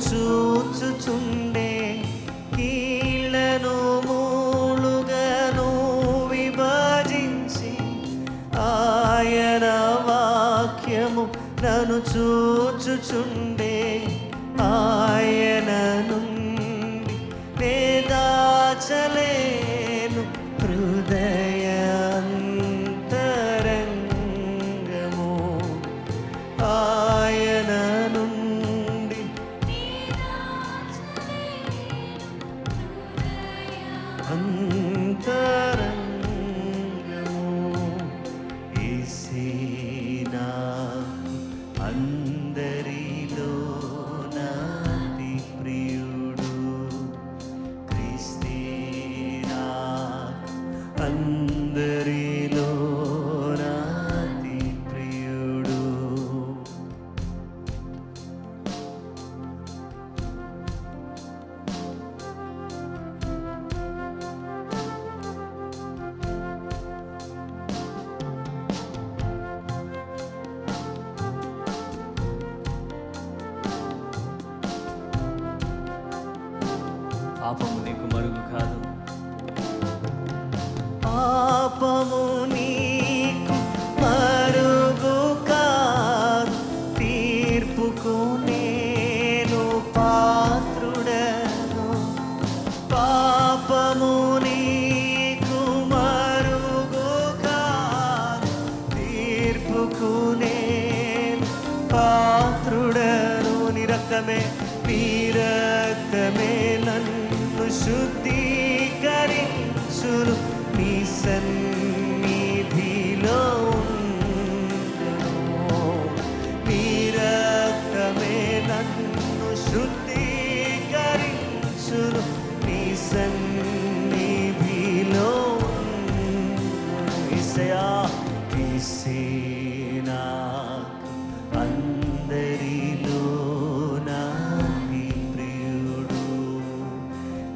చూచుచుండే, కీళ్లను మూలుగను విభజించి ఆయన వాక్యము నన్ను చూచుచుండే. ఆయన నుండి నే దాచలేను హృదయాంతరంగము. ఆయన నుండి అంతరంగము. యేసేనా అందరిలో నాతి ప్రియుడు, క్రీస్తేనా అందరిలో నాతి ప్రియుడు. పాపము నీకు మరుగు కాదు, పాపము నీకు మరుగు కాదు, తీర్పుకు నేను పాత్రుడను. పాపము నీకు మరుగు కాదు, తీర్పుకు నేను పాత్రుడను. నీ రక్తమే నన్ను శుద్ధీకరించును, నీ సన్నిధిలో ఉండును. నీ రక్తమే నన్ను శుద్ధీకరించును, నీ సన్నిధిలో ఉండును. యేసయ్యా, యేసేనా అందరిలో నాతి ప్రియుడు,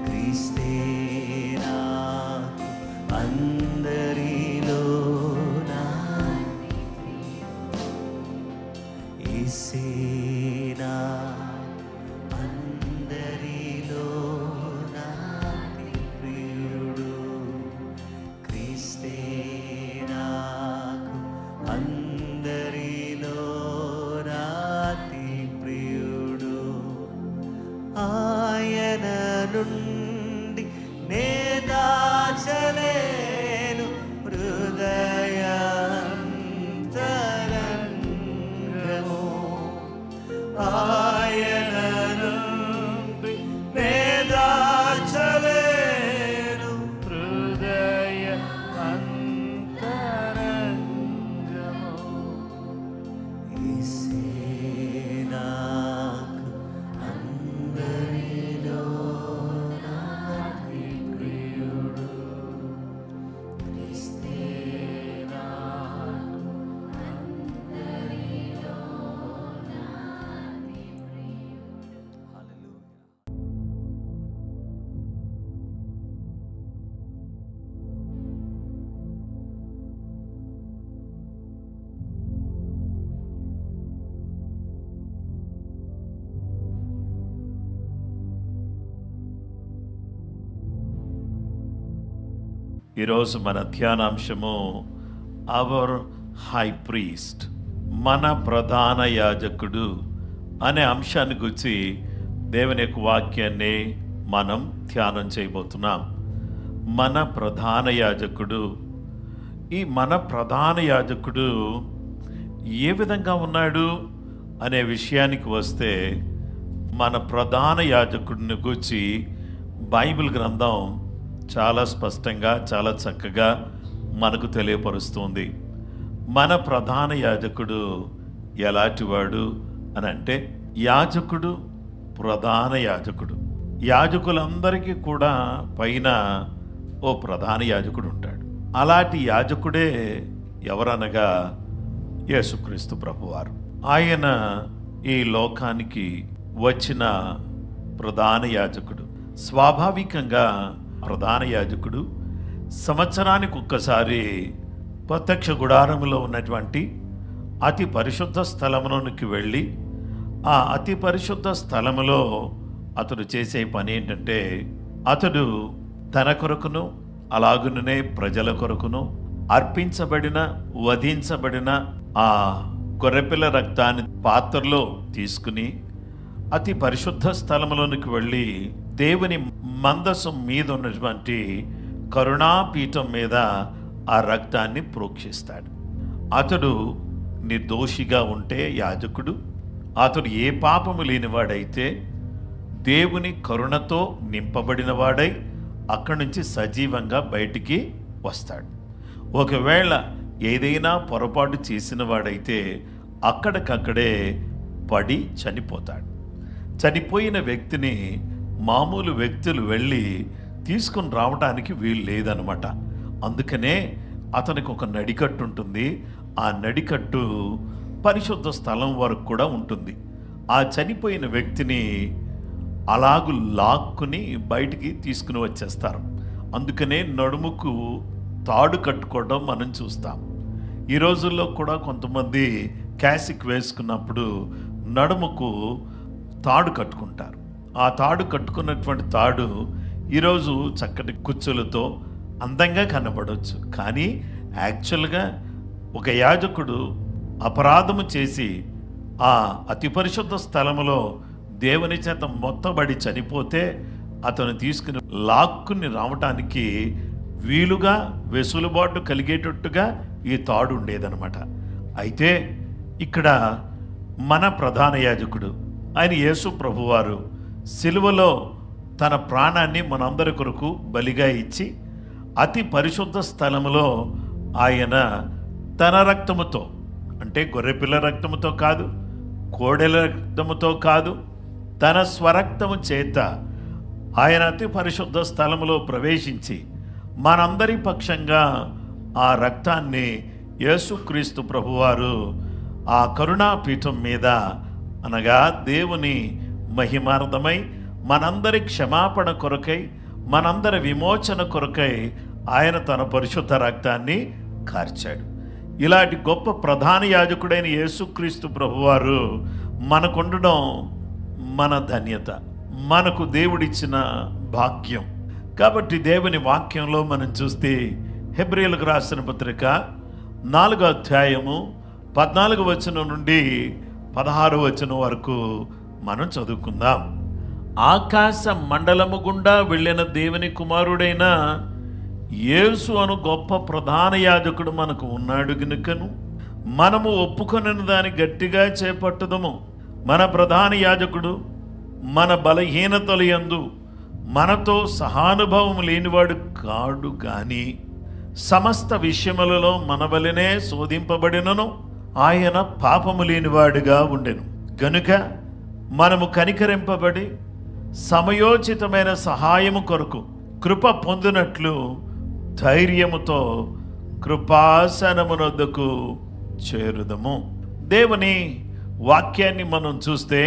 క్రీస్తేనా అందరిలో నాతి ప్రియుడు. యేసేనా అందరిలో నాతి ప్రియుడు, క్రీస్తేనా అందరిలో నాతి ప్రియుడు. ఆయన నుండి నే దాచలేను హృదయాంతరంగము. ఆయన నుండి నే దాచలేను హృదయాంతరంగము. యేసేనా అందరిలో నాతి ప్రియుడు, క్రీస్తేనా అందరిలో నాతి ప్రియుడు. హల్లెలూయా. ఈరోజు మన ధ్యానాంశము అవర్ హై ప్రీస్ట్, మన ప్రధాన యాజకుడు అనే అంశాన్ని గురించి దేవుని యొక్క వాక్యాన్ని మనం ధ్యానం చేయబోతున్నాం. మన ప్రధాన యాజకుడు. ఈ మన ప్రధాన యాజకుడు ఏ విధంగా ఉన్నాడు అనే విషయానికి వస్తే, మన ప్రధాన యాజకుడిని గురించి బైబిల్ గ్రంథం చాలా స్పష్టంగా, చాలా చక్కగా మనకు తెలియపరుస్తుంది. మన ప్రధాన యాజకుడు ఎలాంటివాడు అని అంటే, యాజకుడు ప్రధాన యాజకుడు. యాజకులందరికీ కూడా పైన ఓ ప్రధాన యాజకుడు ఉంటాడు. అలాంటి యాజకుడే ఎవరనగా యేసుక్రీస్తు ప్రభువారు. ఆయన ఈ లోకానికి వచ్చిన ప్రధాన యాజకుడు. స్వాభావికంగా ప్రధాన యాజకుడు సంవత్సరానికి ఒక్కసారి ప్రత్యక్ష గుడారములో ఉన్నటువంటి అతి పరిశుద్ధ స్థలములోనికి వెళ్ళి ఆ అతి పరిశుద్ధ స్థలములో అతడు చేసే పని ఏంటంటే, అతడు తన కొరకును అలాగుననే ప్రజల కొరకును అర్పించబడిన వధించబడిన ఆ గొర్రెపిల్ల రక్తాన్ని పాత్రలో తీసుకుని అతి పరిశుద్ధ స్థలములోనికి వెళ్ళి దేవుని మందసం మీద ఉన్నటువంటి కరుణాపీఠం మీద ఆ రక్తాన్ని ప్రోక్షిస్తాడు. అతడు నిర్దోషిగా ఉంటే యాజకుడు, అతడు ఏ పాపము లేనివాడైతే దేవుని కరుణతో నింపబడినవాడై అక్కడి నుంచి సజీవంగా బయటికి వస్తాడు. ఒకవేళ ఏదైనా పొరపాటు చేసిన వాడైతే అక్కడికక్కడే పడి చనిపోతాడు. చనిపోయిన వ్యక్తిని మామూలు వ్యక్తులు వెళ్ళి తీసుకుని రావడానికి వీలు లేదనమాట. అందుకనే అతనికి ఒక నడికట్టు ఉంటుంది. ఆ నడికట్టు పరిశుద్ధ స్థలం వరకు కూడా ఉంటుంది. ఆ చనిపోయిన వ్యక్తిని అలాగు లాక్కుని బయటికి తీసుకుని వచ్చేస్తారు. అందుకనే నడుముకు తాడు కట్టుకోవడం మనం చూస్తాం. ఈ రోజుల్లో కూడా కొంతమంది క్యాసిక్ వేసుకున్నప్పుడు నడుముకు తాడు కట్టుకుంటారు. ఆ తాడు కట్టుకున్నటువంటి తాడు ఈరోజు చక్కటి కుచ్చులతో అందంగా కనబడవచ్చు. కానీ యాక్చువల్గా ఒక యాజకుడు అపరాధము చేసి ఆ అతి పరిశుద్ధ స్థలములో దేవుని చేత మొత్తబడి చనిపోతే అతను తీసుకుని లాక్కుని రావటానికి వీలుగా వెసులుబాటు కలిగేటట్టుగా ఈ తాడు ఉండేదన్నమాట. అయితే ఇక్కడ మన ప్రధాన యాజకుడు ఆయన యేసు ప్రభువారు సిలువలో తన ప్రాణాన్ని మనందరి కొరకు బలిగా ఇచ్చి అతి పరిశుద్ధ స్థలములో ఆయన తన రక్తముతో, అంటే గొర్రెపిల్ల రక్తముతో కాదు, కోడెల రక్తముతో కాదు, తన స్వరక్తము చేత ఆయన అతి పరిశుద్ధ స్థలములో ప్రవేశించి మనందరి పక్షంగా ఆ రక్తాన్ని యేసుక్రీస్తు ప్రభువారు ఆ కరుణాపీఠం మీద, అనగా దేవుని మహిమార్థమై మనందరి క్షమాపణ కొరకై, మనందరి విమోచన కొరకై ఆయన తన పరిశుద్ధ రక్తాన్ని కార్చాడు. ఇలాంటి గొప్ప ప్రధాన యాజకుడైన యేసుక్రీస్తు ప్రభువారు మనకుండడం మన ధన్యత, మనకు దేవుడిచ్చిన భాగ్యం. కాబట్టి దేవుని వాక్యంలో మనం చూస్తే హెబ్రీయులకు రాసిన పత్రిక 4వ అధ్యాయము 14వ వచనం నుండి 16వ వచనం వరకు మనం చదువుకుందాం. ఆకాశ మండలము గుండా వెళ్ళిన దేవుని కుమారుడైన యేసు అను గొప్ప ప్రధాన యాజకుడు మనకు ఉన్నాడు గనుకను మనము ఒప్పుకొనిన దాన్ని గట్టిగా చేపట్టుదము. మన ప్రధాన యాజకుడు మన బలహీనతల యందు మనతో సహానుభవం లేనివాడు కాడు గాని సమస్త విషయములలో మన వలనే శోధింపబడినను ఆయన పాపము లేనివాడుగా ఉండెను. గనుక మనము కనికరింపబడి సమయోచితమైన సహాయము కొరకు కృప పొందినట్లు ధైర్యముతో కృపాసనమునొద్దకు చేరుదము. దేవుని వాక్యాన్ని మనం చూస్తే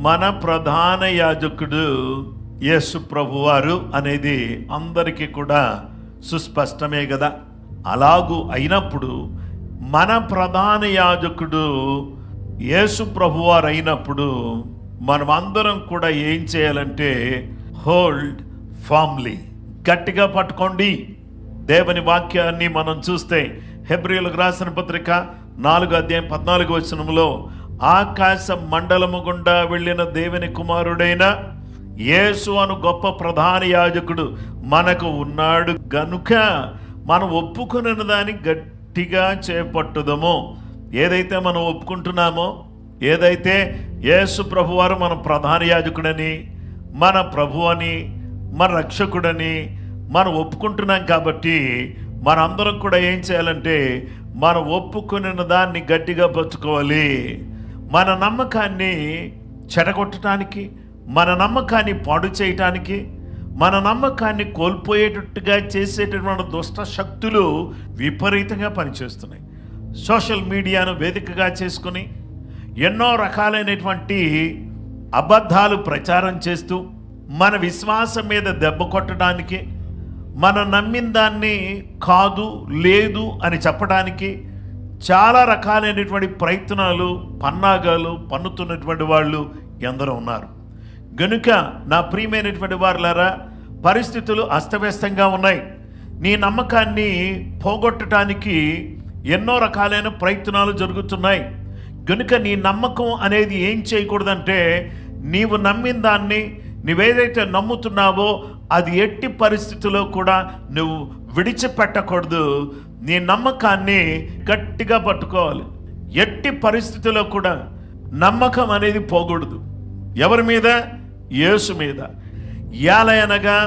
మన ప్రధాన యాజకుడు యేసు ప్రభువారు అనేది అందరికీ కూడా సుస్పష్టమే కదా. అలాగూ అయినప్పుడు మన ప్రధాన యాజకుడు యేసు ప్రభువారు అయినప్పుడు మనం అందరం కూడా ఏం చేయాలంటే హోల్డ్ ఫామ్లీ, గట్టిగా పట్టుకోండి. దేవుని వాక్యాన్ని మనం చూస్తే హెబ్రీయులకు రాసిన పత్రిక 4వ అధ్యాయం 14వ వచనంలో ఆకాశ మండలము గుండా వెళ్ళిన దేవుని కుమారుడైన యేసు అను గొప్ప ప్రధాన యాజకుడు మనకు ఉన్నాడు గనుక మనం ఒప్పుకున్న దాన్ని గట్టిగా చేపట్టుదము. ఏదైతే మనం ఒప్పుకుంటున్నామో, ఏదైతే యేసు ప్రభువారు మన ప్రధాన యాజకుడని, మన ప్రభు అని, మన రక్షకుడని మనం ఒప్పుకుంటున్నాం కాబట్టి మనందరం కూడా ఏం చేయాలంటే మనం ఒప్పుకున్న దాన్ని గట్టిగా పట్టుకోవాలి. మన నమ్మకాన్ని చెడగొట్టడానికి, మన నమ్మకాన్ని పాడు చేయటానికి, మన నమ్మకాన్ని కోల్పోయేటట్టుగా చేసేటటువంటి దుష్ట శక్తులు విపరీతంగా పనిచేస్తున్నాయి. సోషల్ మీడియాను వేదికగా చేసుకుని ఎన్నో రకాలైనటువంటి అబద్ధాలు ప్రచారం చేస్తూ మన విశ్వాసం మీద దెబ్బ కొట్టడానికి, మనం నమ్మిన దాన్ని కాదు లేదు అని చెప్పడానికి చాలా రకాలైనటువంటి ప్రయత్నాలు పన్నాగాలు పన్నుతున్నటువంటి వాళ్ళు ఎందరో ఉన్నారు. గనుక నా ప్రియమైనటువంటి వారులారా, పరిస్థితులు అస్తవ్యస్తంగా ఉన్నాయి. నీ నమ్మకాన్ని పోగొట్టడానికి ఎన్నో రకాలైన ప్రయత్నాలు జరుగుతున్నాయి. గనుక నీ నమ్మకం అనేది ఏం చేయకూడదంటే, నీవు నమ్మిన దాన్ని, నువ్వేదైతే నమ్ముతున్నావో అది ఎట్టి పరిస్థితుల్లో కూడా నువ్వు విడిచిపెట్టకూడదు. నీ నమ్మకాన్ని గట్టిగా పట్టుకోవాలి. ఎట్టి పరిస్థితుల్లో కూడా నమ్మకం అనేది పోకూడదు. ఎవరి మీద? యేసు మీద. యాలయనగా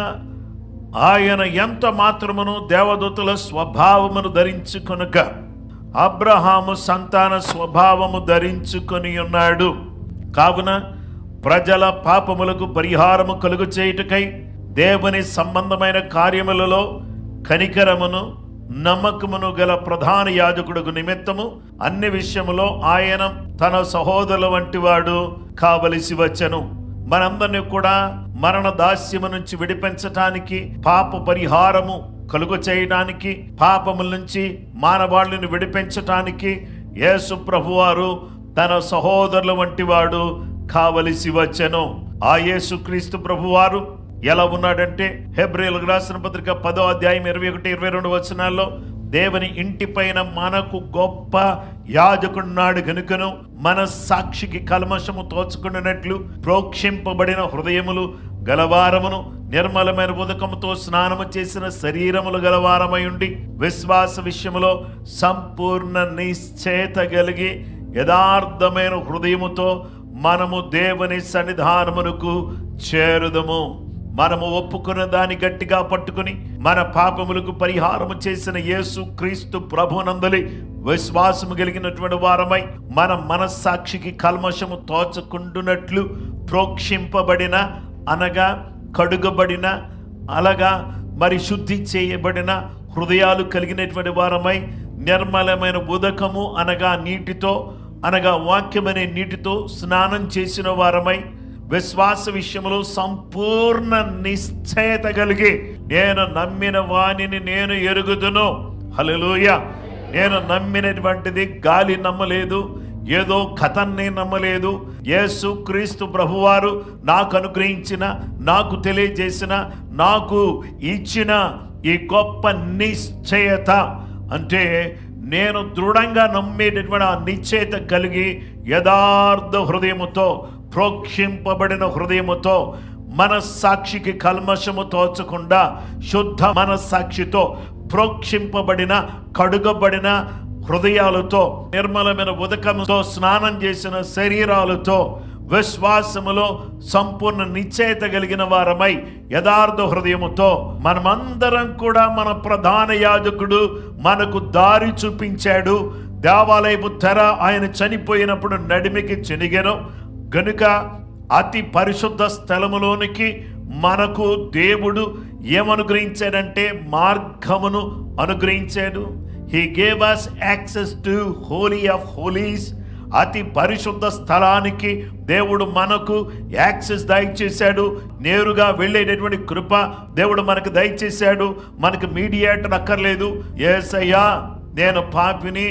ఆయన ఎంత మాత్రమును దేవదూతల స్వభావమును ధరించుకొనక అబ్రహాము సంతాన స్వభావము ధరించుకొని ఉన్నాడు. కావున ప్రజల పాపములకు పరిహారము కలుగు చేయుటకై దేవుని సంబంధమైన కార్యములలో కనికరమును నమ్మకమును గల ప్రధాన యాజకుడుకు నిమిత్తము అన్ని విషయములో ఆయన తన సహోదరుల వంటి వాడు కావలసి వచ్చెను. మనందరినీ కూడా మరణ దాస్యము నుంచి విడిపించటానికి, పాప పరిహారము కలుగు చేయడానికి, పాపముల నుంచి మానవాళిని విడిపించటానికి యేసు ప్రభువారు తన సహోదరుల వంటి వాడు కావలసి వచ్చెను. ఆ యేసు క్రీస్తు ప్రభువారు ఎలా ఉన్నాడంటే, హెబ్రీయులకు రాసిన పత్రిక 10వ అధ్యాయం 21-22 వచనాల్లో, దేవుని ఇంటిపైన మనకు గొప్ప యాజకుడున్నాడు గనుకను మన సాక్షికి కల్మషము తోచుకున్నట్లు ప్రోక్షింపబడిన హృదయములు గలవారమును నిర్మలమైన ఉదకముతో స్నానము చేసిన శరీరములు గలవారమై ఉండి విశ్వాస విషయములో సంపూర్ణ నిశ్చయత కలిగి యథార్థమైన హృదయముతో మనము దేవుని సన్నిధానమునకు చేరుదము. మనము ఒప్పుకున్న దాన్ని గట్టిగా పట్టుకుని మన పాపములకు పరిహారము చేసిన యేసు క్రీస్తు ప్రభునందలి విశ్వాసము కలిగినటువంటి వారమై మన మనస్సాక్షికి కల్మషము తోచకుండునట్లు ప్రోక్షింపబడిన అనగా కడుగబడిన అలాగా మరి శుద్ధి చేయబడిన హృదయాలు కలిగినటువంటి వారమై నిర్మలమైన ఉదకము అనగా నీటితో అనగా వాక్యమనే నీటితో స్నానం చేసిన వారమై విశ్వాస విషయంలో సంపూర్ణ నిశ్చయత కలిగి నేను నమ్మిన వానిని నేను ఎరుగుదును. హల్లెలూయా. నేను నమ్మినటువంటిది గాలి నమ్మలేదు, ఏదో కథన్ని నమ్మలేదు. యేసు క్రీస్తు ప్రభువారు నాకు అనుగ్రహించిన, నాకు తెలియజేసిన, నాకు ఇచ్చిన ఈ గొప్ప నిశ్చయత అంటే నేను దృఢంగా నమ్మేటటువంటి ఆ నిశ్చయత కలిగి యథార్థ హృదయముతో ప్రోక్షింపబడిన హృదయముతో మనస్సాక్షికి కల్మషము తోచకుండా శుద్ధ మనస్సాక్షితో ప్రోక్షింపబడిన కడుగబడిన హృదయాలతో నిర్మలమైన ఉదకముతో స్నానం చేసిన శరీరాలతో విశ్వాసములో సంపూర్ణ నిశ్చయత కలిగిన వారమై యథార్థ హృదయముతో మనమందరం కూడా మన ప్రధాన యాజకుడు మనకు దారి చూపించాడు. దేవాలయపు తెర ఆయన చనిపోయినప్పుడు నడిమికి చెనిగెను గనుక అతి పరిశుద్ధ స్థలములోనికి మనకు దేవుడు ఏమనుగ్రహించాడంటే మార్గమును అనుగ్రహించాడు. He gave us access to holy of holies. అతి పరిశుద్ధ స్థలానికి దేవుడు మనకు యాక్సెస్ దయచేశాడు. నేరుగా వెళ్ళేటటువంటి కృప దేవుడు మనకు దయచేశాడు. మనకు మీడియేటర్ అక్కర్లేదు. యేసయ్యా నేను పాపిని,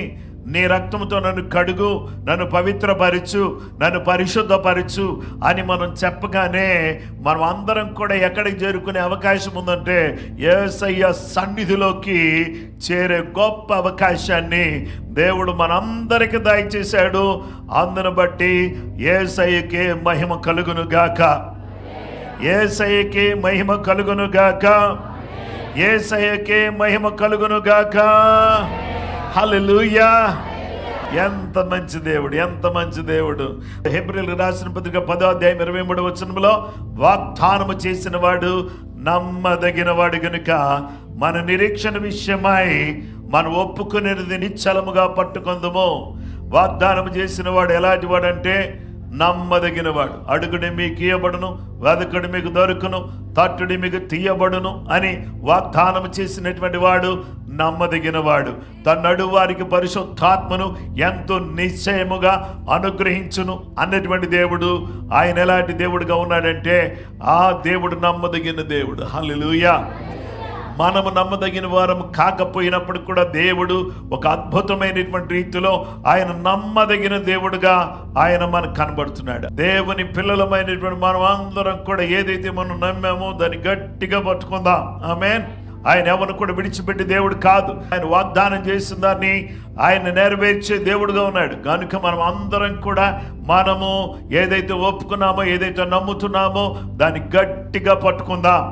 నీ రక్తంతో నన్ను కడుగు, నన్ను పవిత్రపరచు, నన్ను పరిశుద్ధపరచు అని మనం చెప్పగానే మనం అందరం కూడా ఎక్కడికి చేరుకునే అవకాశం ఉందంటే యేసయ్య సన్నిధిలోకి చేరే గొప్ప అవకాశాన్ని దేవుడు మనందరికి దయచేశాడు. అందును బట్టి యేసయ్యకే మహిమ కలుగును గాక, యేసయ్యకే మహిమ కలుగును గాక, యేసయ్యకే మహిమ కలుగును గాక. హల్లెలూయా. ఎంత మంచి దేవుడు, ఎంత మంచి దేవుడు. హెబ్రీయులకు రాసిన పత్రిక 10వ అధ్యాయం 23వ వచనంలో వాగ్దానము చేసిన వాడు నమ్మదగిన వాడు గనుక మన నిరీక్షణ విషయమై మనం ఒప్పుకునేది నిశ్చలముగా పట్టుకుందాము. వాగ్దానము చేసిన వాడు ఎలాంటి వాడంటే నమ్మదగిన వాడు. అడుగుడి మీకు ఇయ్యబడును, వెదకుడి మీకు దొరుకును, తట్టుడి మీకు తీయబడును అని వాగ్దానం చేసినటువంటి వాడు నమ్మదగిన వాడు. తన్నడు వారికి పరిశుద్ధాత్మను ఎంతో నిశ్చయముగా అనుగ్రహించును అన్నటువంటి దేవుడు. ఆయన ఎలాంటి దేవుడుగా ఉన్నాడంటే ఆ దేవుడు నమ్మదగిన దేవుడు. హల్లెలూయా. మనము నమ్మదగిన వారం కాకపోయినప్పుడు కూడా దేవుడు ఒక అద్భుతమైనటువంటి రీతిలో ఆయన నమ్మదగిన దేవుడుగా ఆయన మనకు కనబడుతున్నాడు. దేవుని పిల్లలమైనటువంటి మనం అందరం కూడా ఏదైతే మనం నమ్మామో దాన్ని గట్టిగా పట్టుకుందాం. ఆమేన్. ఆయన ఎవరిని కూడా విడిచిపెట్టి దేవుడు కాదు. ఆయన వాగ్దానం చేసిన దాన్ని ఆయన నెరవేర్చే దేవుడుగా ఉన్నాడు. కనుక మనం అందరం కూడా మనము ఏదైతే ఒప్పుకున్నామో, ఏదైతే నమ్ముతున్నామో దాన్ని గట్టిగా పట్టుకుందాం.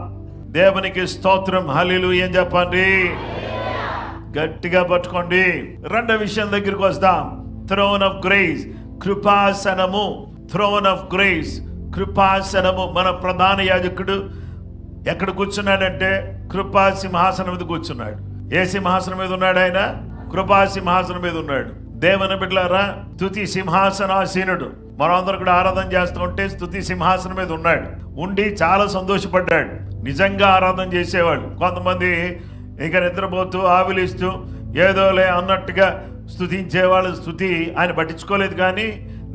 దేవునికి స్తోత్రం. హల్లెలూయా అని చెప్పండి. గట్టిగా పట్టుకోండి. రెండో విషయం దగ్గరికి వస్తాం. థ్రోన్ ఆఫ్ గ్రేస్, కృపాసనము. థ్రోన్ ఆఫ్ గ్రేస్, కృపాసనము. మన ప్రధాన యాజకుడు ఎక్కడ కూర్చున్నాడంటే కృపా సింహాసనం మీద కూర్చున్నాడు. ఏ సింహాసనం మీద ఉన్నాడు? ఆయన కృపా సింహాసనం మీద ఉన్నాడు. దేవుని బిడ్డలారా, స్తుతి సింహాసనాసీనుడు. మనందరూ కూడా ఆరాధన చేస్తూ ఉంటే స్తుతి సింహాసనం మీద ఉన్నాడు. ఉండి చాలా సంతోషపడ్డాడు. నిజంగా ఆరాధన చేసేవాళ్ళు. కొంతమంది ఇక నిద్రపోతూ ఆవిలిస్తూ ఏదోలే అన్నట్టుగా స్తుతించేవాళ్ళు. స్తుతి ఆయన పట్టించుకోలేదు. కానీ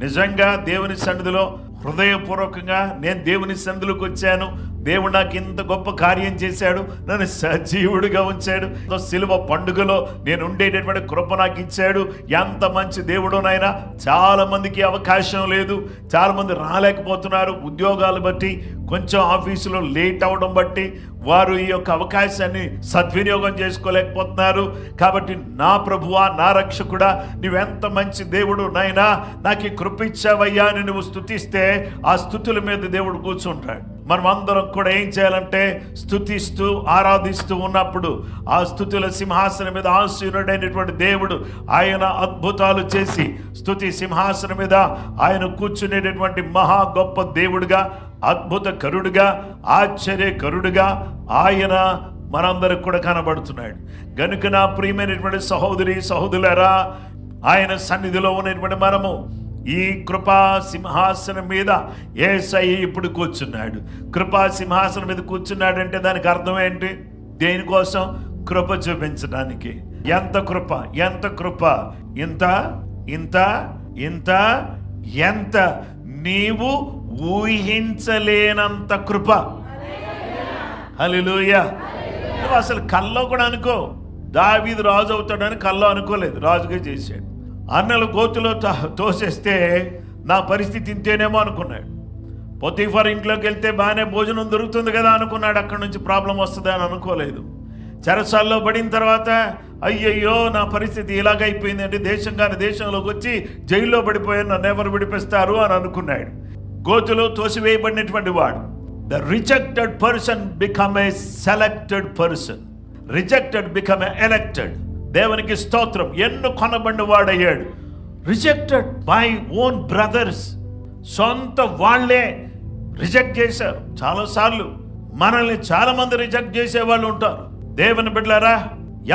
నిజంగా దేవుని సన్నిధిలో హృదయపూర్వకంగా నేను దేవుని సన్నిధిలోకి వచ్చాను, దేవుడు నాకు ఇంత గొప్ప కార్యం చేశాడు, నన్ను సజీవుడిగా ఉంచాడు, సిలువ పండుగలో నేను ఉండేటటువంటి కృప నాకు ఇచ్చాడు, ఎంత మంచి దేవుడు నాయన. చాలా మందికి అవకాశం లేదు, చాలా మంది రాలేకపోతున్నారు. ఉద్యోగాలు బట్టి, కొంచెం ఆఫీసులో లేట్ అవడం బట్టి వారు ఈ యొక్క అవకాశాన్ని సద్వినియోగం చేసుకోలేకపోతున్నారు. కాబట్టి నా ప్రభువా, నా రక్షకుడా, నువ్వెంత మంచి దేవుడు నాయనా, నాకు ఈ కృప ఇచ్చావయ్యా అని నువ్వు స్తుతిస్తే ఆ స్తుతుల మీద దేవుడు కూర్చుంటాడు. మనం అందరం కూడా ఏం చేయాలంటే స్తుతిస్తూ ఆరాధిస్తూ ఉన్నప్పుడు ఆ స్తుతుల సింహాసనం మీద ఆసీనుడైనటువంటి దేవుడు ఆయన అద్భుతాలు చేసి స్తుతి సింహాసనం మీద ఆయన కూర్చునేటటువంటి మహా గొప్ప దేవుడుగా, అద్భుత కరుడుగా, ఆశ్చర్యకరుడుగా ఆయన మనందరికి కూడా కనబడుతున్నాడు. గనుక నా ప్రియమైనటువంటి సహోదరి సహోదరులారా, ఆయన సన్నిధిలో ఉన్నటువంటి మనము ఈ కృపా సింహాసనం మీద యేసయ్య ఇప్పుడు కూర్చున్నాడు. కృపా సింహాసనం మీద కూర్చున్నాడంటే దానికి అర్థం ఏంటి? దేనికోసం? కృప చూపించడానికి. ఎంత కృప, ఎంత కృప! ఇంత ఇంత ఇంత ఎంత నీవు ఊహించలేనంత కృప. హల్లెలూయా. నువ్వు అసలు కల్లో కూడా అనుకో, దావీదు రాజు అవుతాడని కల్లో అనుకోలేదు, రాజుగా చేశాడు. అన్నలు గోతులో తోసేస్తే నా పరిస్థితి ఇంతేనేమో అనుకున్నాడు. పొతీఫర్ ఇంట్లోకి వెళ్తే బాగానే భోజనం దొరుకుతుంది కదా అనుకున్నాడు. అక్కడి నుంచి ప్రాబ్లం వస్తుంది అని అనుకోలేదు. చెరసాల్లో పడిన తర్వాత అయ్యయ్యో నా పరిస్థితి ఇలాగైపోయిందంటే దేశం కాని దేశంలోకి వచ్చి జైల్లో పడిపోయాను, నన్ను ఎవరు విడిపిస్తారు అని అనుకున్నాడు. గోతులో తోసివేయబడినటువంటి వాడు. The rejected person become a selected person, rejected become a elected. దేవునికి స్తోత్రం. ఎన్నుకొనబడిన వాడయ్యాడు. రిజెక్టెడ్ బై ఓన్ బ్రదర్స్, సొంత వాళ్ళే రిజెక్ట్ చేశారు. చాలాసార్లు మనల్ని చాలా మంది రిజెక్ట్ చేసే వాళ్ళు ఉంటారు. దేవుని బిడ్డలారా,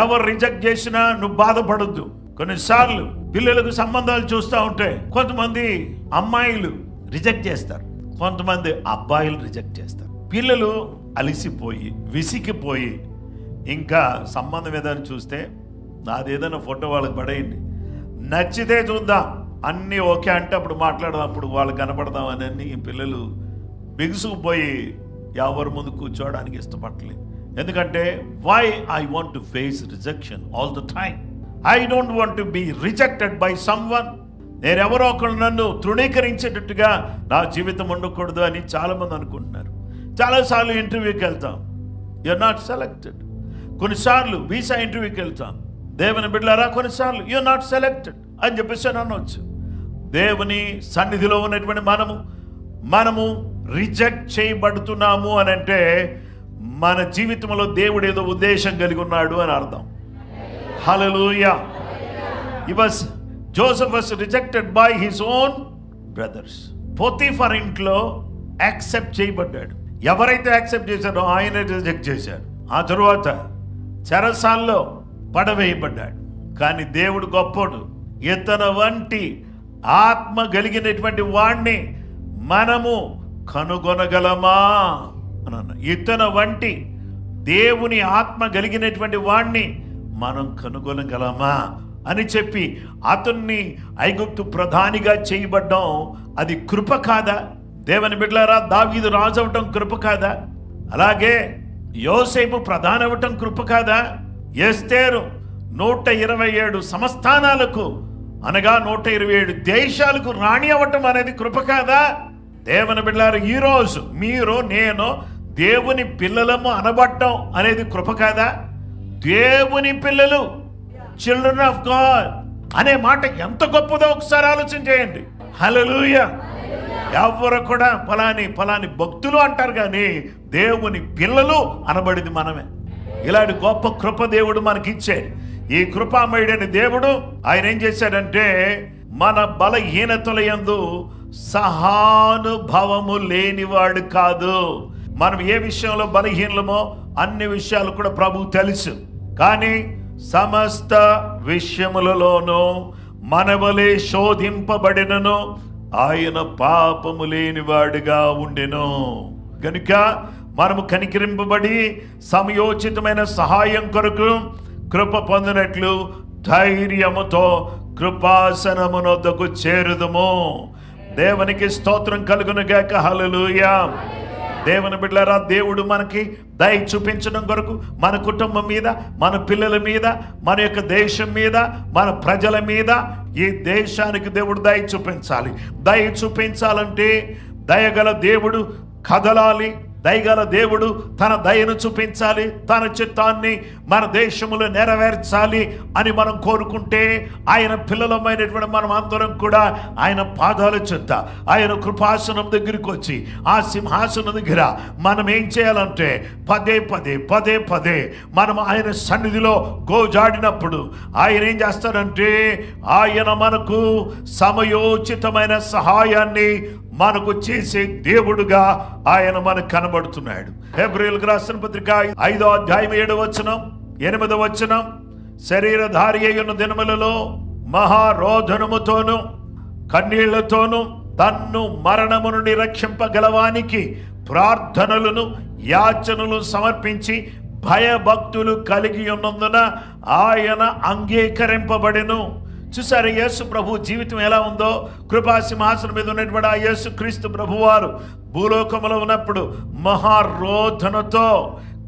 ఎవరు రిజెక్ట్ చేసినా నువ్వు బాధపడొద్దు. కొన్నిసార్లు పిల్లలకు సంబంధాలు చూస్తూ ఉంటే కొంతమంది అమ్మాయిలు రిజెక్ట్ చేస్తారు, కొంతమంది అబ్బాయిలు రిజెక్ట్ చేస్తారు. పిల్లలు అలిసిపోయి విసిగిపోయి ఇంకా సంబంధం ఏదైనా చూస్తే నాదేదైనా ఫోటో వాళ్ళకి పడేయండి, నచ్చితే చూద్దాం, అన్నీ ఓకే అంటే అప్పుడు మాట్లాడదాం, అప్పుడు వాళ్ళు కనపడదామని అన్ని పిల్లలు బిగుసుకుపోయి ఎవరి ముందు కూర్చోవడానికి ఇష్టపడలేదు. ఎందుకంటే why I want to face rejection all the time. I don't want to be rejected by someone. నేనెవరో ఒకరు నన్ను తృణీకరించేటట్టుగా నా జీవితం ఉండకూడదు అని చాలామంది అనుకుంటున్నారు. చాలాసార్లు ఇంటర్వ్యూకి వెళ్తాం, యూఆర్ నాట్ సెలెక్టెడ్. కొన్నిసార్లు వీసా ఇంటర్వ్యూకి వెళ్తాం, దేవుని బిడ్డలారా, కొన్నిసార్లు యూఆర్ నాట్ సెలెక్టెడ్ అని చెప్పేసి అనవచ్చు. దేవుని సన్నిధిలో ఉన్నటువంటి మనము రిజెక్ట్ చేయబడుతున్నాము అని అంటే మన జీవితంలో దేవుడు ఏదో ఉద్దేశం కలిగి ఉన్నాడు అని అర్థం. Hallelujah. Joseph was rejected by his own brothers. Potiphar ఇంట్లో యాక్సెప్ట్ చేయబడ్డాడు. ఎవరైతే యాక్సెప్ట్ చేశారో ఆయన రిజెక్ట్ చేశారు. ఆ తరువాత చెరసాల్లో పడవేయబడ్డాడు. కానీ దేవుడు గొప్పోడు. ఇతను వంటి ఆత్మ కలిగినటువంటి వాణ్ణి మనము కనుగొనగలమా అని అన్న. ఇతను వంటి దేవుని ఆత్మ కలిగినటువంటి వాణ్ణి మనం కనుగొనగలమా అని చెప్పి అతన్ని ఐగుప్తు ప్రధానిగా చేయబడ్డం అది కృప కాదా? దేవుని బిడ్డలారా, దావీదు రాజు అవటం కృప కాదా? అలాగే యోసేపు ప్రధాని అవ్వటం కృప కాదా? ఎస్తేరు 127 సంస్థానాలకు అనగా 127 దేశాలకు రాణి అవ్వటం అనేది కృప కాదా? దేవుని బిడ్డలారా, ఈరోజు మీరు నేను దేవుని పిల్లలము అనబడటం అనేది కృప కాదా? దేవుని పిల్లలు, చిల్డ్రన్ ఆఫ్ గాడ్ అనే మాట ఎంత గొప్పదో ఒకసారి ఆలోచన చేయండి. హల్లెలూయా. ఎవరు కూడా ఫలాని భక్తులు అంటారు, కానీ దేవుని పిల్లలు అనబడింది మనమే. ఇలాంటి గొప్ప కృప దేవుడు మనకిచ్చాడు. ఈ కృపామయుడైన దేవుడు ఆయన ఏం చేశాడంటే, మన బలహీనతల యందు సహానుభవము లేనివాడు కాదు. మనం ఏ విషయంలో బలహీనమో అన్ని విషయాలు కూడా ప్రభువు తెలుసు. కానీ సమస్త విషయములలోనూ మనవలే శోధింపబడినను ఆయన పాపము లేనివాడుగా ఉండెను. కనుక మనము కనికరింపబడి సమయోచితమైన సహాయం కొరకు కృప పొందినట్లు ధైర్యముతో కృపాసనమునొద్దకు చేరుదుము. దేవునికి స్తోత్రం కలుగును గాక. హల్లెలూయా. దేవుని బిడ్డలారా, దేవుడు మనకి దయ చూపించడం కొరకు మన కుటుంబం మీద, మన పిల్లల మీద, మన యొక్క దేశం మీద, మన ప్రజల మీద, ఈ దేశానికి దేవుడు దయ చూపించాలి. దయ చూపించాలంటే దయగల దేవుడు కదలాలి. దయగల దేవుడు తన దయను చూపించాలి, తన చిత్తాన్ని మన దేశంలో నెరవేర్చాలి అని మనం కోరుకుంటే, ఆయన పిల్లలమైనటువంటి మనం అందరం కూడా ఆయన పాదాల చెంత, ఆయన కృపాసనం దగ్గరికి వచ్చి ఆ సింహాసనం దగ్గర మనం ఏం చేయాలంటే పదే పదే మనం ఆయన సన్నిధిలో గోజాడినప్పుడు ఆయన ఏం చేస్తాడంటే, ఆయన మనకు సమయోచితమైన సహాయాన్ని మనకు చేసే దేవుడుగా ఆయన మనకు కనబడుతున్నాడు. హెబ్రీయులకు రాసిన పత్రిక 5వ అధ్యాయం 7వ వచనం 8వ వచనం, శరీరధారి అయ్యున్న దినములలో మహారోధనముతోను కన్నీళ్లతోను తన్ను మరణము నుండి రక్షింపగలవానికి ప్రార్థనలను యాచనలు సమర్పించి భయభక్తులు కలిగి ఉన్నందున ఆయన అంగీకరింపబడెను. చూసారు యేసు ప్రభు జీవితం ఎలా ఉందో? కృపా సింహాసనం మీద ఉన్నటువంటి ఆ యేసు క్రీస్తు ప్రభువారు భూలోకంలో ఉన్నప్పుడు మహారోధనతో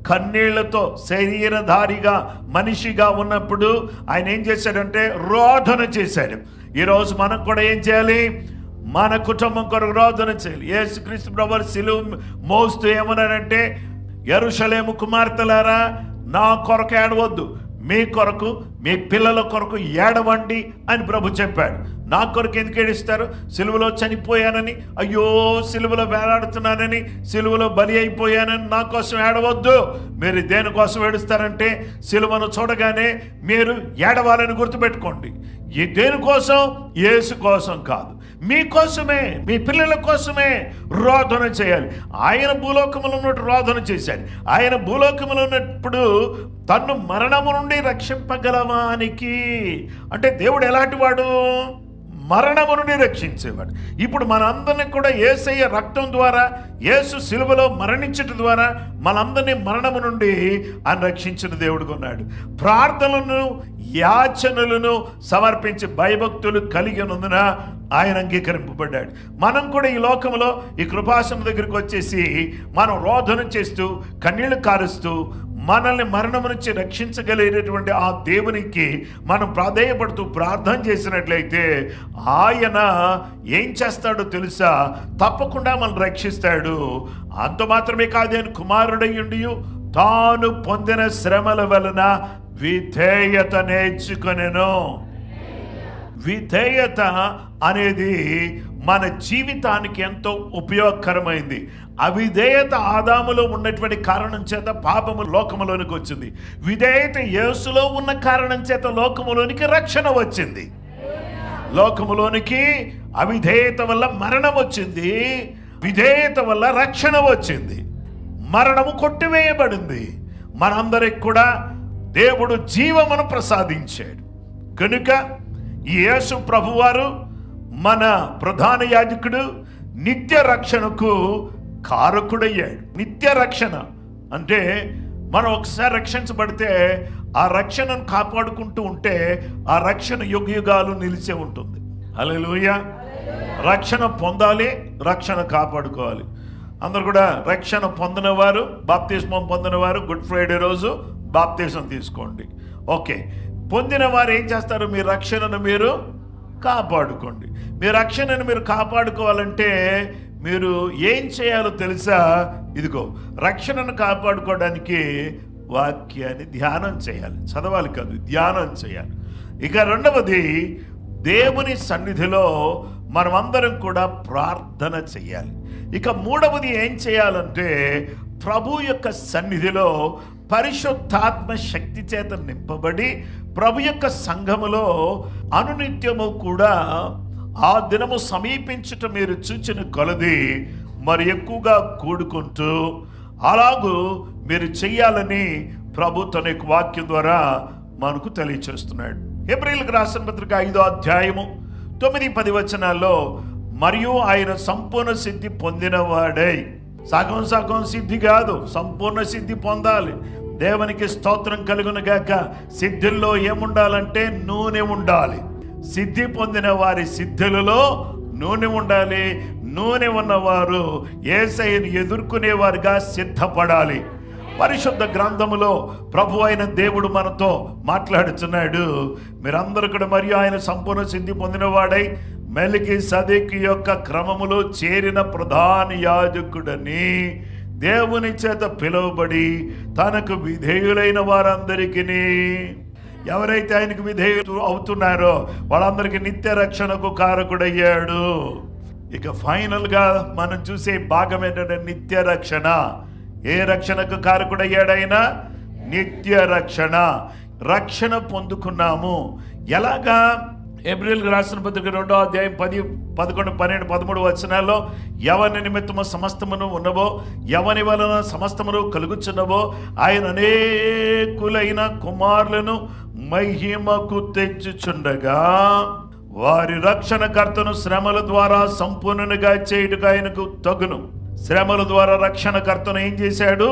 కన్నీళ్లతో శరీరధారిగా మనిషిగా ఉన్నప్పుడు ఆయన ఏం చేశాడంటే రోధన చేశాడు. ఈరోజు మనం కూడా ఏం చేయాలి? మన కుటుంబం కొరకు రోధన చేయాలి. యేసు క్రీస్తు ప్రభువారు సిలువ మోస్తూ ఏమన్నాడంటే, యెరూషలేము కుమార్తెలారా, నా కొరకు ఏడవద్దు, మీ కొరకు మీ పిల్లల కొరకు ఏడవండి అని ప్రభు చెప్పాడు. నా కొరకు ఎందుకు ఏడుస్తారు? సిలువలో చనిపోయానని, అయ్యో సిలువలో వేలాడుతున్నానని, సిలువలో బలి అయిపోయానని నా కోసం ఏడవద్దు. మీరు దేనికోసం ఏడుస్తారంటే, సిలువను చూడగానే మీరు ఏడవాలని గుర్తుపెట్టుకోండి. ఈ దేనికోసం? యేసు కోసం కాదు, మీకోసమే, మీ పిల్లల కోసమే రోధన చేయాలి. ఆయన భూలోకములో ఉన్నట్టు రోధన చేశాడు. ఆయన భూలోకములో ఉన్నప్పుడు తన్ను మరణము నుండి రక్షింపగలవానికి, అంటే దేవుడు ఎలాంటి వాడు? మరణము నుండి రక్షించేవాడు. ఇప్పుడు మనందరినీ కూడా యేసయ్య రక్తం ద్వారా, యేసు సిలువలో మరణించడం ద్వారా మనందరినీ మరణము నుండి ఆయన రక్షించిన దేవుడుగా ఉన్నాడు. ప్రార్థనలను యాచనలను సమర్పించి భయభక్తులు కలిగి ఉన్నందున ఆయన అంగీకరింపబడ్డాడు. మనం కూడా ఈ లోకంలో ఈ కృపాసనం దగ్గరికి వచ్చేసి మనం రోధన చేస్తూ కన్నీళ్లు కారుస్తూ మనల్ని మరణం నుంచి రక్షించగలిగినటువంటి ఆ దేవునికి మనం ప్రాధేయపడుతూ ప్రార్థన చేసినట్లయితే ఆయన ఏం చేస్తాడో తెలుసా? తప్పకుండా మనం రక్షిస్తాడు. అంత మాత్రమే కాదు, ఆయన కుమారుడయ్యుండి తాను పొందిన శ్రమల వలన విధేయత నేర్చుకొనెను. విధేయత అనేది మన జీవితానికి ఎంతో ఉపయోగకరమైంది. అవిధేయత ఆదాములో ఉన్నటువంటి కారణం చేత పాపము లోకములోనికి వచ్చింది. విధేయత యేసులో ఉన్న కారణం చేత లోకములోనికి రక్షణ వచ్చింది. లోకములోనికి అవిధేయత వల్ల మరణం వచ్చింది, విధేయత వల్ల రక్షణ వచ్చింది. మరణము కొట్టివేయబడింది. మనందరికి కూడా దేవుడు జీవమును ప్రసాదించాడు. కనుక ఈ యేసు ప్రభువారు మన ప్రధాన యాజకుడు, నిత్య రక్షణకు కారకుడయ్యాడు. నిత్య రక్షణ అంటే మనం ఒకసారి రక్షించబడితే ఆ రక్షణను కాపాడుకుంటూ ఉంటే ఆ రక్షణ యుగయుగాలు నిలిచే ఉంటుంది. హల్లెలూయా. రక్షణ పొందాలి, రక్షణ కాపాడుకోవాలి. అందరు కూడా రక్షణ పొందినవారు, బాప్తిస్మం పొందినవారు గుడ్ ఫ్రైడే రోజు బాప్తిస్మం తీసుకోండి. ఓకే, పొందిన వారు ఏం చేస్తారు? మీ రక్షణను మీరు కాపాడుకోండి. మీ రక్షణను మీరు కాపాడుకోవాలంటే మీరు ఏం చేయాలో తెలుసా? ఇదిగో, రక్షణను కాపాడుకోవడానికి వాక్యాన్ని ధ్యానం చేయాలి, చదవాలి కాదు, ధ్యానం చేయాలి. ఇక రెండవది, దేవుని సన్నిధిలో మనమందరం కూడా ప్రార్థన చేయాలి. ఇక మూడవది ఏం చేయాలంటే ప్రభు యొక్క సన్నిధిలో పరిశుద్ధాత్మ శక్తి చేత నింపబడి ప్రభు యొక్క సంఘములో అనునిత్యము కూడా ఆ దినము సమీపించుట మీరు చూచిన కొలది మరి ఎక్కువగా కూడుకుంటూ అలాగూ మీరు చెయ్యాలని ప్రభు తన యొక్క వాక్యం ద్వారా మనకు తెలియచేస్తున్నాడు. హెబ్రీయులకు రాసిన పత్రిక 5వ అధ్యాయము 9-10 వచనాల్లో, మరియు ఆయన సంపూర్ణ సిద్ధి పొందినవాడై, సగం సగం సిద్ధి కాదు, సంపూర్ణ సిద్ధి పొందాలి. దేవునికి స్తోత్రం కలుగును గాక. సిద్ధుల్లో ఏముండాలంటే నూనె ఉండాలి. సిద్ధి పొందిన వారి సిద్ధులలో నూనె ఉండాలి. నూనె ఉన్నవారు యేసయ్యను ఎదుర్కొనేవారుగా సిద్ధపడాలి. పరిశుద్ధ గ్రంథములో ప్రభు అయిన దేవుడు మనతో మాట్లాడుతున్నాడు. మీరందరూ కూడా మరియు ఆయన సంపూర్ణ సిద్ధి పొందినవాడై మెల్కీసెదెకు యొక్క క్రమములో చేరిన ప్రధాన యాజకుడని దేవుని చేత పిలువబడి తనకు విధేయులైన వారందరికీ, ఎవరైతే ఆయనకు విధేయులు అవుతున్నారో వాళ్ళందరికీ నిత్య రక్షణకు కారకుడయ్యాడు. ఇక ఫైనల్గా మనం చూసే భాగం ఏంటంటే నిత్య రక్షణ. ఏ రక్షణకు కారకుడయ్యాడైనా? నిత్య రక్షణ. రక్షణ పొందుకున్నాము ఎలాగా? హెబ్రీయులకు రాసిన పత్రిక 2వ అధ్యాయం 10, 11, 12, 13 వచనాల్లో, ఎవని నిమిత్తము సమస్తమును ఉన్నవో, ఎవని వలన సమస్తమును కలుగుచున్నవో ఆయన అనేకులైన కుమారులను మహిమకు తెచ్చుచుండగా వారి రక్షణకర్తను శ్రమల ద్వారా సంపూర్ణునిగా చేయుటకు ఆయనకు తగును. శ్రమల ద్వారా రక్షణకర్తను ఏం చేశాడు?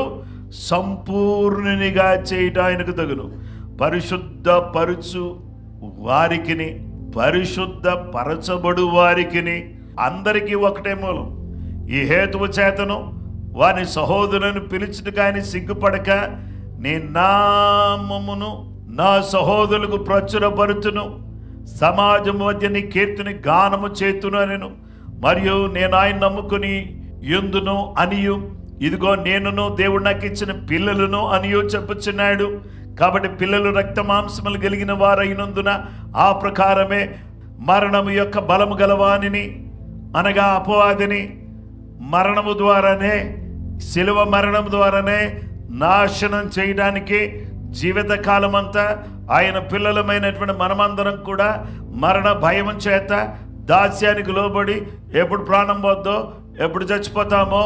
సంపూర్ణునిగా చేయుట ఆయనకు తగును. పరిశుద్ధ పరుచు వారికిని పరిశుద్ధ పరచబడు వారికిని అందరికీ ఒకటే మూలం. ఈ హేతువు చేతను వారి సహోదరులను పిలుచుటకు ఆయన సిగ్గుపడక, నీ నామమును నా సహోదరులకు ప్రచురపరుచును, సమాజం మధ్య నీ కీర్తిని గానము చేతును అనెను. మరియు నేను ఆయన నమ్ముకుని యుందును అనియు, ఇదిగో నేనును దేవుడు నాకు ఇచ్చిన పిల్లలను అనియు చెప్పుచున్నాడు. కాబట్టి పిల్లలు రక్త మాంసములు కలిగిన వారైనందున ఆ ప్రకారమే మరణము యొక్క బలము గలవానిని, అనగా అపవాదిని మరణము ద్వారానే, శిలువ మరణం ద్వారానే నాశనం చేయడానికి జీవితకాలం అంతా ఆయన పిల్లలమైనటువంటి మనమందరం కూడా మరణ భయం చేత దాస్యానికి లోబడి ఎప్పుడు ప్రాణం పోద్దో, ఎప్పుడు చచ్చిపోతామో,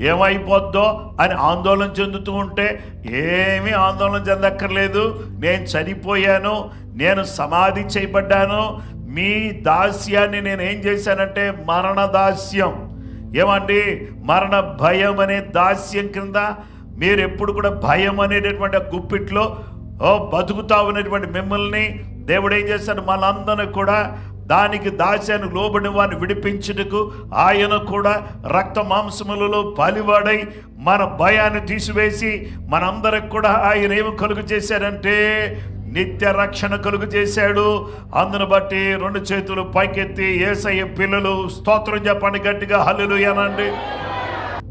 ఏమైపోద్దో అని ఆందోళన చెందుతూ ఉంటే, ఏమీ ఆందోళన చెందక్కర్లేదు. నేను చనిపోయాను, నేను సమాధి చేయబడ్డాను. మీ దాస్యాన్ని నేను ఏం చేశానంటే మరణ దాస్యం. ఏమండి? మరణ భయం అనే దాస్యం కింద మీరు ఎప్పుడు కూడా భయం అనేటటువంటి గుప్పిట్లో బతుకుతా ఉన్నటువంటి మిమ్మల్ని దేవుడు ఏం చేశాడు? మనందరినీ కూడా దానికి దాస్యాన్ని లోబడిన వారిని విడిపించుటకు ఆయన కూడా రక్త మాంసములలో పాలివాడై మన భయాన్ని తీసివేసి మనందరికి కూడా ఆయన ఏమి కలుగు చేశాడంటే నిత్య రక్షణ కలుగు చేశాడు. అందును బట్టి 2 చేతులు పైకెత్తి యేసయ్య పిల్లలు స్తోత్రం చెప్పండి గట్టిగా, హల్లెలూయా అనండి.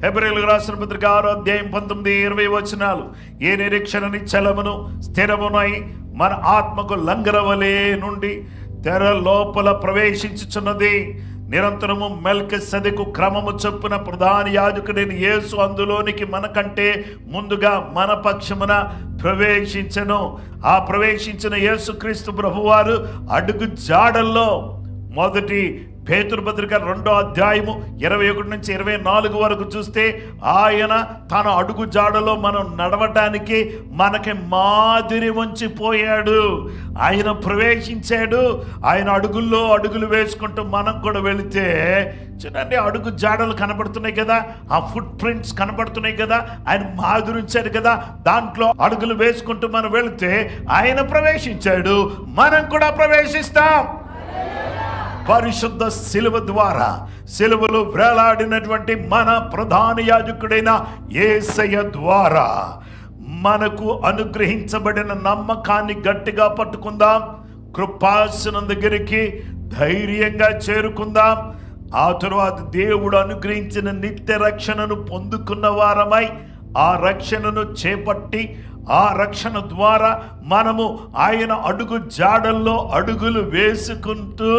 హెబ్రీయులకు రాసిన పత్రిక 6వ అధ్యాయం 19-20 వచనాలు, ఏ నిరీక్షణ నిశ్చలమును స్థిరమునై మన ఆత్మకు లంగరవలే నుండి తెర లోపల ప్రవేశించుచున్నది. నిరంతరము మెల్కీసెదెకు క్రమము చొప్పున ప్రధాన యాజకుడైన యేసు అందులోనికి మనకంటే ముందుగా మన పక్షమున ప్రవేశించెను. ఆ ప్రవేశించిన యేసుక్రీస్తు ప్రభువారు అడుగు జాడల్లో మొదటి పేతురు పత్రిక 2వ అధ్యాయము 21-24 వరకు చూస్తే ఆయన తన అడుగు జాడలో మనం నడవటానికి మనకి మాదిరి ఉంచిపోయాడు. ఆయన ప్రవేశించాడు. ఆయన అడుగుల్లో అడుగులు వేసుకుంటూ మనం కూడా వెళితే చూడండి, అడుగు జాడలు కనబడుతున్నాయి కదా, ఆ ఫుట్ ప్రింట్స్ కనబడుతున్నాయి కదా, ఆయన మాదిరి ఉంచాడు కదా, దాంట్లో అడుగులు వేసుకుంటూ మనం వెళితే ఆయన ప్రవేశించాడు, మనం కూడా ప్రవేశిస్తాం. పరిశుద్ధ శిలువ ద్వారా, శిలువలో వేలాడినటువంటి మన ప్రధాన యాజకుడైన యేసయ్య ద్వారా మనకు అనుగ్రహించబడిన నమ్మకాన్ని గట్టిగా పట్టుకుందాం. కృపాసనం దగ్గరికి ధైర్యంగా చేరుకుందాం. ఆ తరువాత దేవుడు అనుగ్రహించిన నిత్య రక్షణను పొందుకున్న వారమై ఆ రక్షణను చేపట్టి ఆ రక్షణ ద్వారా మనము ఆయన అడుగు జాడల్లో అడుగులు వేసుకుంటూ,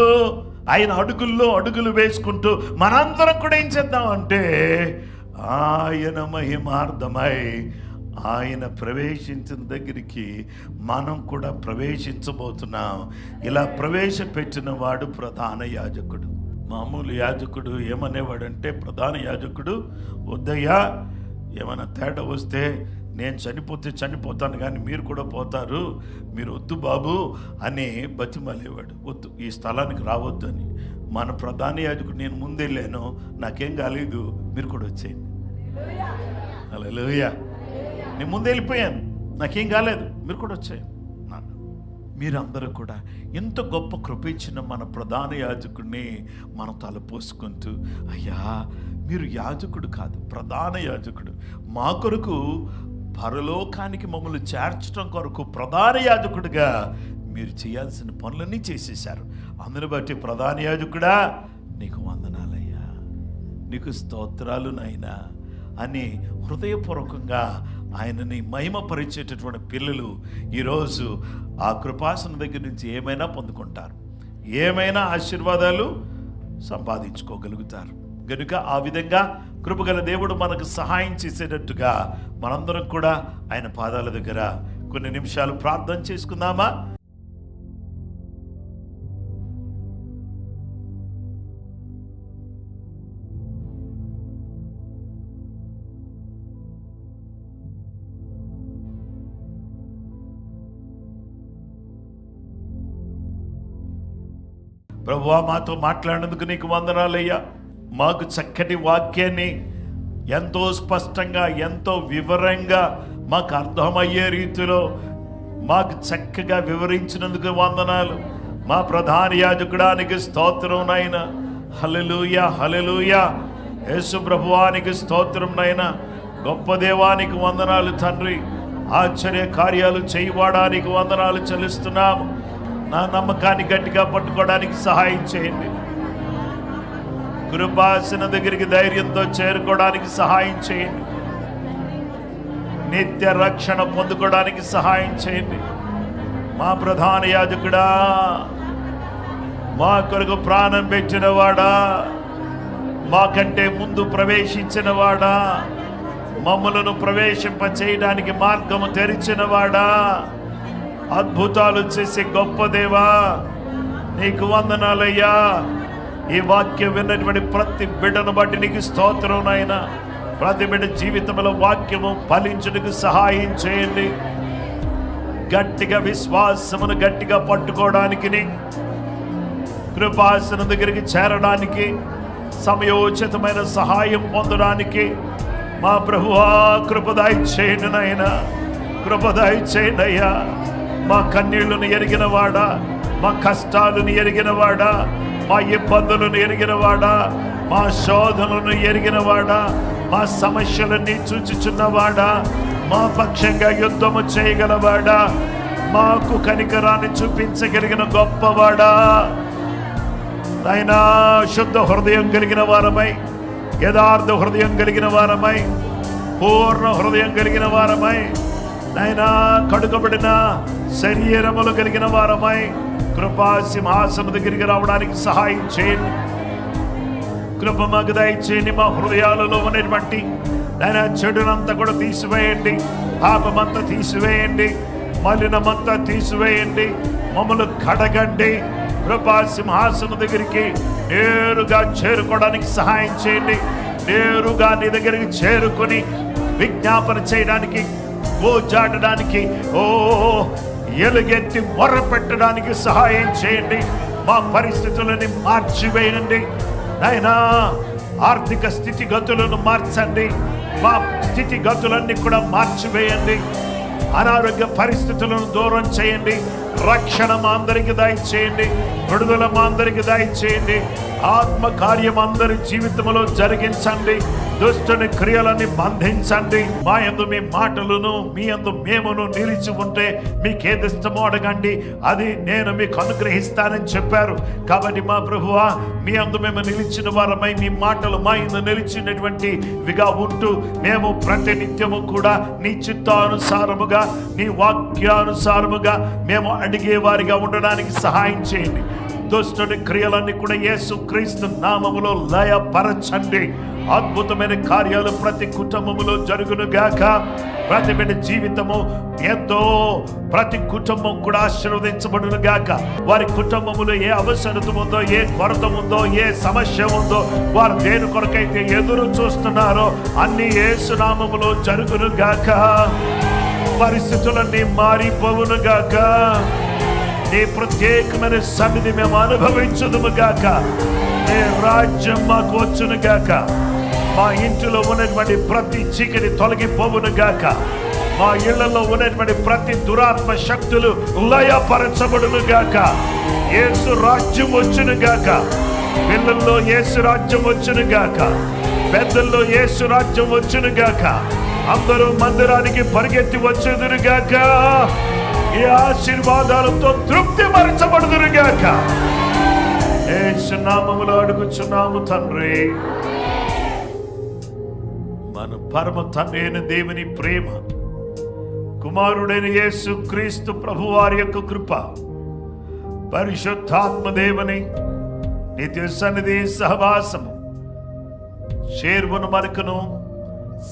ఆయన అడుగుల్లో అడుగులు వేసుకుంటూ మనందరం కూడా ఏం చేద్దామంటే ఆయన మహిమార్థమై ఆయన ప్రవేశించిన దగ్గరికి మనం కూడా ప్రవేశించబోతున్నాం. ఇలా ప్రవేశపెట్టిన వాడు ప్రధాన యాజకుడు. మామూలు యాజకుడు ఏమనేవాడంటే, ప్రధాన యాజకుడు వద్దయ్యా, ఏమైనా తేడా వస్తే నేను చనిపోతే చనిపోతాను కానీ మీరు కూడా పోతారు, మీరు వద్దు బాబు అని బతిమలేవాడు. వద్దు, ఈ స్థలానికి రావద్దు అని. మన ప్రధాన యాజకుడు, నేను ముందెళ్ళాను, నాకేం కాలేదు, మీరు కూడా వచ్చేయండి. హల్లెలూయా. నేను ముందే వెళ్ళిపోయాను, నాకేం కాలేదు, మీరు కూడా వచ్చేయండి. మీరందరూ కూడా ఎంత గొప్ప కృప ఇచ్చిన మన ప్రధాన యాజకుడిని మనం తలపోసుకుంటూ, అయ్యా మీరు యాజకుడు కాదు, ప్రధాన యాజకుడు, మా కొరకు పరలోకానికి మమ్మల్ని చేర్చడం కొరకు ప్రధాన యాజకుడిగా మీరు చేయాల్సిన పనులన్నీ చేసేశారు. అందుని బట్టి ప్రధాన యాజకుడా నీకు వందనాలయ్యా, నీకు స్తోత్రాలు నాయనా అని హృదయపూర్వకంగా ఆయనని మహిమపరిచేటటువంటి పిల్లలు ఈరోజు ఆ కృపాసన దగ్గర నుంచి ఏమైనా పొందుకుంటారు, ఏమైనా ఆశీర్వాదాలు సంపాదించుకోగలుగుతారు. గనుక ఆ విధంగా కృపగల దేవుడు మనకు సహాయం చేసేటట్టుగా మనందరం కూడా ఆయన పాదాల దగ్గర కొన్ని నిమిషాలు ప్రార్థన చేసుకుందామా? ప్రభువా, మాతో మాట్లాడినందుకు నీకు వందనాలయ్యా. మాకు చక్కటి వాక్యాన్ని ఎంతో స్పష్టంగా, ఎంతో వివరంగా, మాకు అర్థమయ్యే రీతిలో మాకు చక్కగా వివరించినందుకు వందనాలు. మా ప్రధాన యాజకుడానికి స్తోత్రం నాయనా. హల్లెలూయా, హల్లెలూయా. యేసు ప్రభువానికి స్తోత్రం నాయనా. గొప్ప దేవానికి వందనాలు తండ్రి. ఆశ్చర్య కార్యాలు చేయవాడానికి వందనాలు చెల్లిస్తున్నాము. నా నమ్మకాన్ని గట్టిగా పట్టుకోవడానికి సహాయం చేయండి. కృపాసన దగ్గరికి ధైర్యంతో చేరుకోవడానికి సహాయం చేయండి. నిత్య రక్షణ పొందుకోవడానికి సహాయం చేయండి. మా ప్రధాన యాజకుడా, మా కొరకు ప్రాణం పెట్టిన వాడా, మాకంటే ముందు ప్రవేశించిన వాడా, మమ్మలను ప్రవేశింపచేయడానికి మార్గము తెరిచిన వాడా, అద్భుతాలు చేసే గొప్ప దేవా నీకు వందనాలయ్యా. ఈ వాక్యం విన్నటువంటి ప్రతి బిడ్డను బట్టి నీకు స్తోత్రం నాయనా. ప్రతి బిడ్డ జీవితంలో వాక్యము ఫలించుటకు సహాయం చేయండి. గట్టిగా విశ్వాసమును గట్టిగా పట్టుకోవడానికి, కృపాసన దగ్గరికి చేరడానికి, సమయోచితమైన సహాయం పొందడానికి మా ప్రభువా కృపదాయి చేయండి నాయనా. కృపదాయి చేయండి అయ్యా. మా కన్నీళ్లను ఎరిగిన వాడా, మా కష్టాలను ఎరిగిన వాడా, మా ఇబ్బందులను ఎరిగిన వాడా, మా శోధనలను ఎరిగిన వాడా, మా సమస్యలన్నీ చూచుచున్నవాడా, మా పక్షంగా యుద్ధము చేయగలవాడా, మాకు కనికరాన్ని చూపించగలిగిన గొప్పవాడా నాయనా. శుద్ధ హృదయం కలిగిన వారమై, యథార్థ హృదయం కలిగిన వారమై, పూర్ణ హృదయం కలిగిన వారమై నాయనా, కడుగబడిన శరీరములు కలిగిన వారమై కృపా సింహాసనం దగ్గరికి రావడానికి సహాయం చేయండి. కృప మాకు దయచేయండి. మా హృదయాలలో ఉన్నటువంటి నాయనా చెడునంతా కూడా తీసివేయండి, పాపమంతా తీసివేయండి, మలినమంతా తీసివేయండి, మమ్మల్ని కడగండి. కృపా సింహాసనం దగ్గరికి నేరుగా చేరుకోవడానికి సహాయం చేయండి. నేరుగా నీ దగ్గరికి చేరుకొని విజ్ఞాపన చేయడానికి, గోజాడడానికి, ఎలుగెత్తి మొర్ర పెట్టడానికి సహాయం చేయండి. మా పరిస్థితులని మార్చివేయండి నాయనా. ఆర్థిక స్థితిగతులను మార్చండి. మా స్థితిగతులన్నీ కూడా మార్చివేయండి. అనారోగ్య పరిస్థితులను దూరం చేయండి. రక్షణ మా అందరికి దయచేయండి, విడుదల మా అందరికి దయచేయండి, ఆత్మ కార్యం అందరి జీవితంలో జరిగించండి, దుష్టుని క్రియలని బంధించండి. మా యందు మీ మాటలను, మీ యందు మేమును నిలిచి ఉంటే మీకేది ఇష్టమో అడగండి, అది నేను మీకు అనుగ్రహిస్తానని చెప్పారు. కాబట్టి మా ప్రభువా, మీ యందు మేము నిలిచిన వారమై, మీ మాటలు మా యందు నిలిచినటువంటివిగా ఉంటూ మేము ప్రతి నిత్యము కూడా నీ చిత్తానుసారముగా, నీ వాక్యానుసారముగా మేము అడిగే వారిగా ఉండడానికి సహాయం చేయండి. దుష్టుని క్రియలన్నీ కూడా యేసుక్రీస్తు నామములో లయపరచండి. అద్భుతమైన కార్యాలు ప్రతి కుటుంబములో జరుగును గాక. ప్రతి బిడ్డ జీవితము ఎంతో, ప్రతి కుటుంబం కూడా ఆశీర్వదించబడును గాక. వారి కుటుంబములో ఏ అవసరత ఉందో, ఏ కొరత ఉందో, ఏ సమస్య ఉందో, వారు దేని కొరకైతే ఎదురు చూస్తున్నారో అన్ని యేసు నామములో జరుగును గాక. పరిస్థితులన్నీ మారిపోవును గాక. నీ ప్రత్యేకమైన సన్నిధి మేము అనుభవించుదుము గాక. నీ రాజ్యం మాకు వచ్చును గాక. మా ఇంటిలో ఉన్నటువంటి ప్రతి చీకటి తొలగిపోవును గాక. మా ఇళ్లలో ఉన్నటువంటి ప్రతి దురాత్మ శక్తులు లయపరచబడును గాక. యేసు రాజ్యం వచ్చును గాక. పిల్లల్లో యేసు రాజ్యం వచ్చును గాక. పెద్దల్లో యేసు రాజ్యం వచ్చును గాక. అందరూ మందిరానికి పరిగెత్తి వచ్చేదురు గాక. ఈ ఆశీర్వాదాలతో తృప్తి పరచబడుదురు గాక. యేసు నామములో అడుగుచున్నాము తండ్రి. మన పరమ తండ్రి అయిన దేవుని ప్రేమ, కుమారుడైన యేసు క్రీస్తు ప్రభువారి యొక్క కృప, పరిశుద్ధాత్మ దేవుని నిత్య సన్నిధి సహవాసము చేర్వును మనకును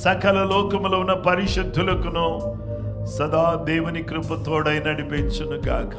సకల లోకములో ఉన్న పరిశుద్ధులకును సదా దేవుని కృప తోడై నడిపించును గాక.